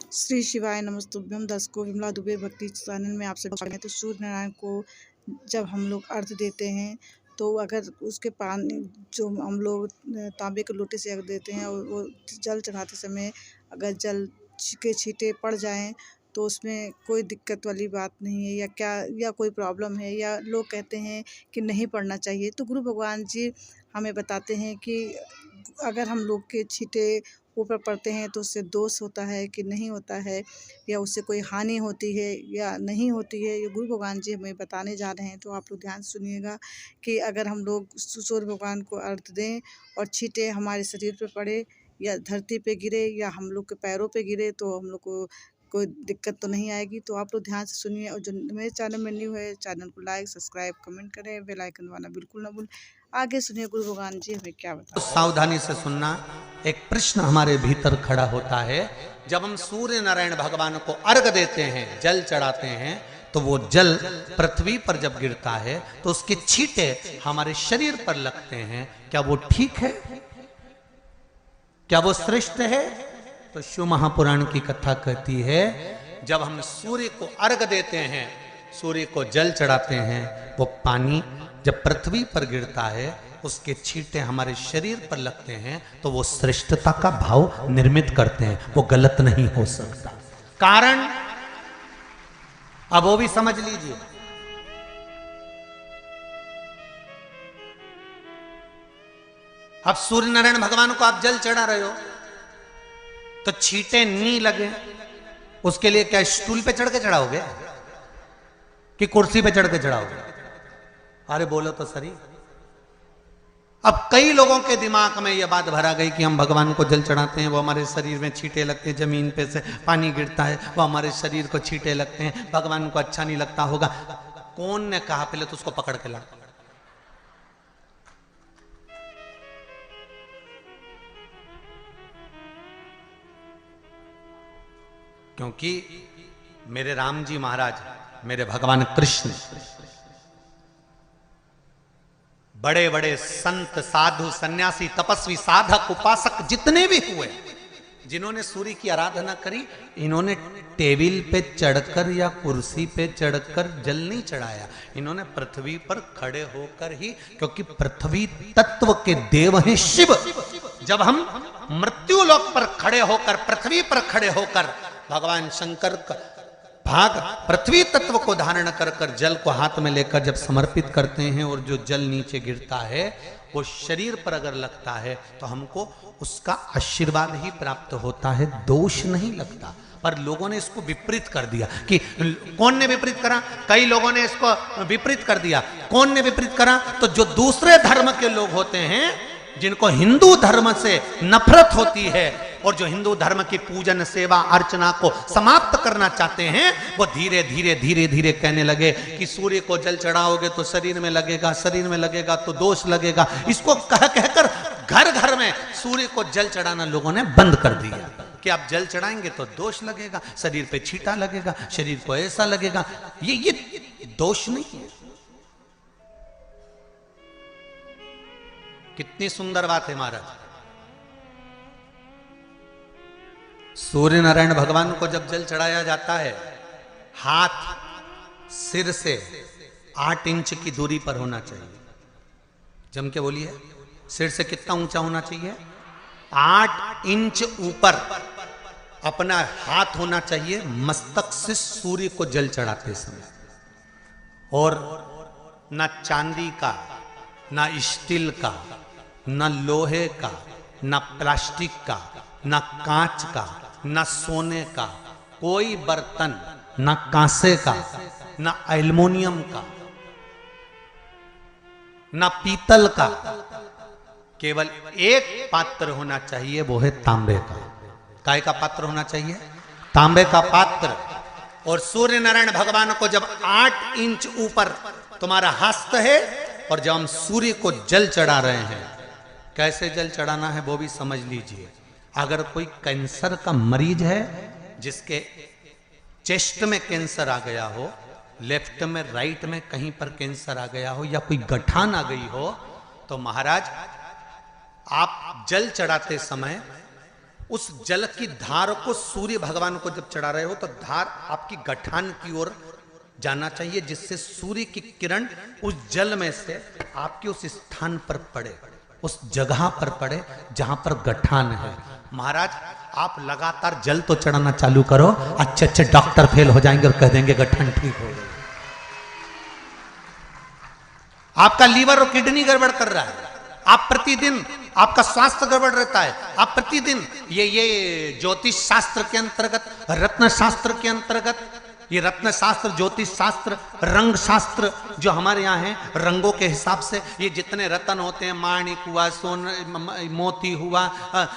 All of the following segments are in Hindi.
श्री शिवाय नमस्तुभ्यम। दर्शकों, विमला दुबे भक्ति चैनल में आपसे स्वागत है। तो सूर्य नारायण को जब हम लोग अर्घ देते हैं तो अगर उसके पानी जो हम लोग तांबे के लोटे से अर्घ देते हैं और वो जल चढ़ाते समय अगर जल के छींटे पड़ जाएं तो उसमें कोई दिक्कत वाली बात नहीं है या कोई प्रॉब्लम है या लोग कहते हैं कि नहीं पड़ना चाहिए। तो गुरु भगवान जी हमें बताते हैं कि अगर हम लोग के छींटे ऊपर पड़ते हैं तो उससे दोष होता है कि नहीं होता है, या उससे कोई हानि होती है या नहीं होती है। ये गुरु भगवान जी हमें बताने जा रहे हैं। तो आप लोग ध्यान से सुनिएगा कि अगर हम लोग सूर्य भगवान को अर्घ दें और छींटे हमारे शरीर पे पड़े या धरती पे गिरे या हम लोग के पैरों पे गिरे तो हम लोग को कोई दिक्कत तो नहीं आएगी। तो आप लोग ध्यान से सुनिए, और जो मेरे चैनल में न्यू है चैनल को लाइक सब्सक्राइब कमेंट करें, बेल आइकन दबाना बिल्कुल ना भूलें। आगे सुनिए गुरु भगवान जी हमें क्या बताते हैं। सावधानी से सुनना। एक प्रश्न हमारे भीतर खड़ा होता है, जब हम सूर्य नारायण भगवान को अर्घ देते हैं, जल चढ़ाते हैं, तो वो जल पृथ्वी पर जब गिरता है तो उसके छींटे हमारे शरीर पर लगते हैं। क्या वो ठीक है? क्या वो श्रेष्ठ है? तो शिव महापुराण की कथा कहती है, जब हम सूर्य को अर्घ देते हैं, सूर्य को जल चढ़ाते हैं, वो पानी जब पृथ्वी पर गिरता है, उसके छींटे हमारे शरीर पर लगते हैं, तो वो श्रेष्ठता का भाव निर्मित करते हैं। वो गलत नहीं हो सकता। कारण अब वो भी समझ लीजिए। अब सूर्य नारायण भगवान को आप जल चढ़ा रहे हो तो छींटे नहीं लगे, उसके लिए क्या स्टूल पे चढ़ के चढ़ाओगे कि कुर्सी पे चढ़ के चढ़ाओगे? अरे बोलो तो सही। अब कई लोगों के दिमाग में यह बात भरा गई कि हम भगवान को जल चढ़ाते हैं, वो हमारे शरीर में छींटे लगते हैं, जमीन पे से पानी गिरता है, वो हमारे शरीर को छींटे लगते हैं, भगवान को अच्छा नहीं लगता होगा। कौन ने कहा? पहले तो उसको पकड़ के ला। क्योंकि मेरे राम जी महाराज, मेरे भगवान कृष्ण, बड़े बड़े संत साधु सन्यासी तपस्वी साधक उपासक जितने भी हुए, जिन्होंने सूर्य की आराधना करी, इन्होंने टेबल पे चढ़कर या कुर्सी पे चढ़कर जल नहीं चढ़ाया। इन्होंने पृथ्वी पर खड़े होकर ही, क्योंकि पृथ्वी तत्व के देव हैं शिव। जब हम मृत्यु लोक पर खड़े होकर, पृथ्वी पर खड़े होकर भगवान शंकर का भाग पृथ्वी तत्व को धारण कर कर जल को हाथ में लेकर जब समर्पित करते हैं, और जो जल नीचे गिरता है वो शरीर पर अगर लगता है तो हमको उसका आशीर्वाद ही प्राप्त होता है, दोष नहीं लगता। पर लोगों ने इसको विपरीत कर दिया। कि कौन ने विपरीत करा? कई लोगों ने इसको विपरीत कर दिया। कौन ने विपरीत करा? तो जो दूसरे धर्म के लोग होते हैं, जिनको हिंदू धर्म से नफरत होती है और जो हिंदू धर्म की पूजन सेवा अर्चना को समाप्त करना चाहते हैं, वो धीरे धीरे धीरे धीरे कहने लगे कि सूर्य को जल चढ़ाओगे तो शरीर में लगेगा, शरीर में लगेगा तो दोष लगेगा। इसको कह कहकर घर घर में सूर्य को जल चढ़ाना लोगों ने बंद कर दिया कि आप जल चढ़ाएंगे तो दोष लगेगा, शरीर पे छींटा लगेगा, शरीर को ऐसा लगेगा। ये दोष नहीं है। कितनी सुंदर बात है महाराज। सूर्य नारायण भगवान को जब जल चढ़ाया जाता है, हाथ सिर से 8 इंच की दूरी पर होना चाहिए। जम के बोलिए, सिर से कितना ऊंचा होना चाहिए? 8 इंच ऊपर अपना हाथ होना चाहिए मस्तक से सूर्य को जल चढ़ाते समय। और ना चांदी का, ना स्टील का, ना लोहे का, ना प्लास्टिक का, ना कांच का, ना सोने का कोई बर्तन, ना कांसे का, ना एल्युमिनियम का, ना पीतल का, केवल एक पात्र होना चाहिए, वो है तांबे का। काय का पात्र होना चाहिए? तांबे का पात्र। और सूर्य नारायण भगवान को जब 8 इंच ऊपर तुम्हारा हस्त है, और जब हम सूर्य को जल चढ़ा रहे हैं, कैसे जल चढ़ाना है वो भी समझ लीजिए। अगर कोई कैंसर का मरीज है, जिसके चेस्ट में कैंसर आ गया हो, लेफ्ट में राइट में कहीं पर कैंसर आ गया हो, या कोई गठान आ गई हो, तो महाराज आप जल चढ़ाते समय उस जल की धार को सूर्य भगवान को जब चढ़ा रहे हो तो धार आपकी गठान की ओर जाना चाहिए, जिससे सूर्य की किरण उस जल में से आपके उस स्थान पर पड़े, उस जगह पर पड़े जहां पर गठान है। महाराज आप लगातार जल तो चढ़ाना चालू करो, अच्छे अच्छे डॉक्टर फेल हो जाएंगे और कह देंगे गठन ठीक हो गई। आपका लीवर और किडनी गड़बड़ कर रहा है, आप प्रतिदिन आपका स्वास्थ्य गड़बड़ रहता है, आप प्रतिदिन ये ज्योतिष शास्त्र के अंतर्गत, रत्न शास्त्र के अंतर्गत, ये रत्न शास्त्र, ज्योतिष शास्त्र, रंग शास्त्र जो हमारे यहाँ है, रंगों के हिसाब से ये जितने रत्न होते हैं, माणिक हुआ, सोन, मोती हुआ,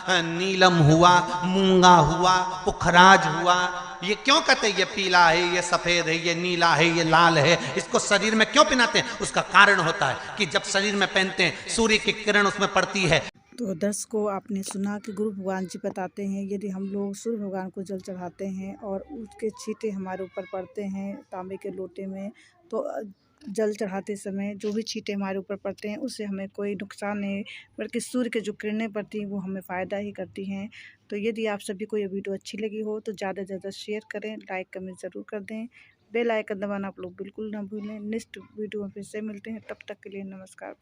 नीलम हुआ, मूंगा हुआ, पुखराज हुआ, ये क्यों कहते हैं ये पीला है, ये सफेद है, ये नीला है, ये लाल है, इसको शरीर में क्यों पहनाते हैं? उसका कारण होता है कि जब शरीर में पहनते हैं सूर्य की किरण उसमें पड़ती है। तो दर्शकों, आपने सुना कि गुरु भगवान जी बताते हैं यदि हम लोग सूर्य भगवान को जल चढ़ाते हैं और उसके छींटे हमारे ऊपर पड़ते हैं तांबे के लोटे में, तो जल चढ़ाते समय जो भी छींटे हमारे ऊपर पड़ते हैं उससे हमें कोई नुकसान नहीं, बल्कि सूर्य के जो किरणें पड़ती हैं वो हमें फ़ायदा ही करती हैं। तो यदि आप सभी को ये वीडियो अच्छी लगी हो तो ज़्यादा से ज़्यादा शेयर करें, लाइक कमेंट ज़रूर कर दें, बेल आइकन दबाना आप लोग बिल्कुल ना भूलें। नेक्स्ट वीडियो में फिर से मिलते हैं, तब तक के लिए नमस्कार।